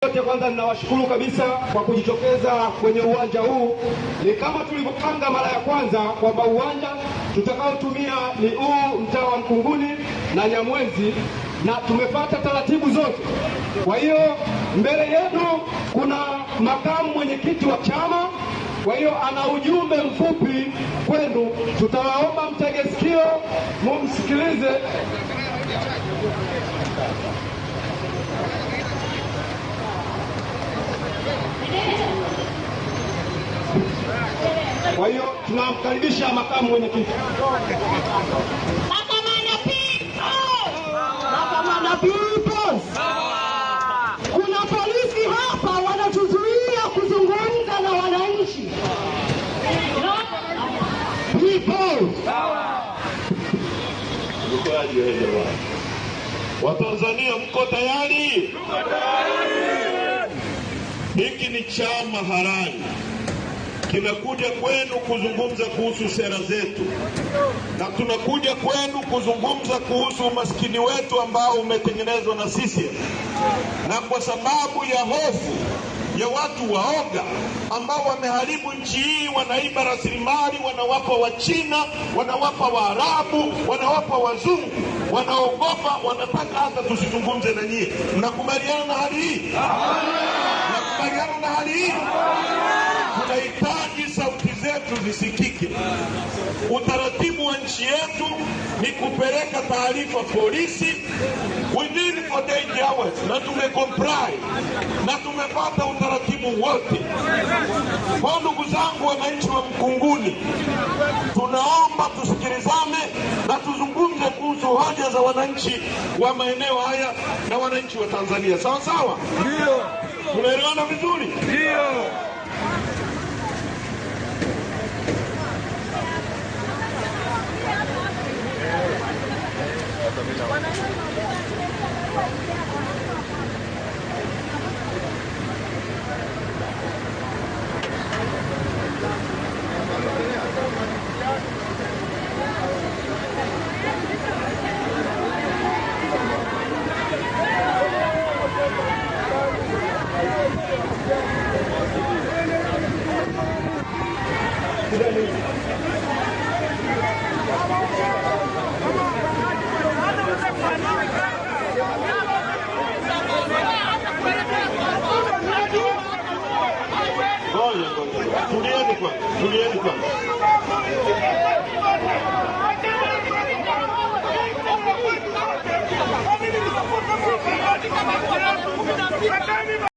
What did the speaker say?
Kwanza ninawashukuru kabisa kwa kujitokeza kwenye uwanja huu. Ni kama tulivyopanga mara ya kwanza kwamba uwanja tutakaotumia ni huu mtaa wa Mkunguni na Nyamwezi, na tumefuata taratibu zote. Kwa hiyo mbele yenu kuna makamu mwenyekiti wa chama, kwa hiyo ana ujumbe mfupi kwenu. Tutawaomba mtege sikio mumsikilize. Kwa hiyo tunamkaribisha makamu mwenyekiti. Makamanda people. Kuna polisi hapa wanatuzuia kuzungumza na wananchi. Watanzania mko tayari? Hiki ni chama halali, kinakuja kwenu kuzungumza kuhusu sera zetu, na tunakuja kwenu kuzungumza kuhusu umaskini wetu ambao umetengenezwa na sisi, na kwa sababu ya hofu ya watu waoga ambao wameharibu nchi hii, wanaiba rasilimali, wanawapa Wachina, wanawapa Waarabu, wanawapa Wazungu, wanaogopa, wanataka hata tusizungumze na nyie. Mnakubaliana na hali hii? Mnakubaliana na hali hii? Tunahitaji sauti zetu zisikike. Utaratibu wa nchi yetu ni kupeleka taarifa polisi within 48 hours, na tumecomply na tumepata utaratibu wote. Kwa ndugu zangu wananchi wa Mkunguni, tunaomba tusikilizane na tuzungumze kuhusu hoja za wananchi wa maeneo haya na wananchi wa Tanzania. Sawa sawa? Ndio. Tunaelewana vizuri? Ndio. Tulieni kwanza.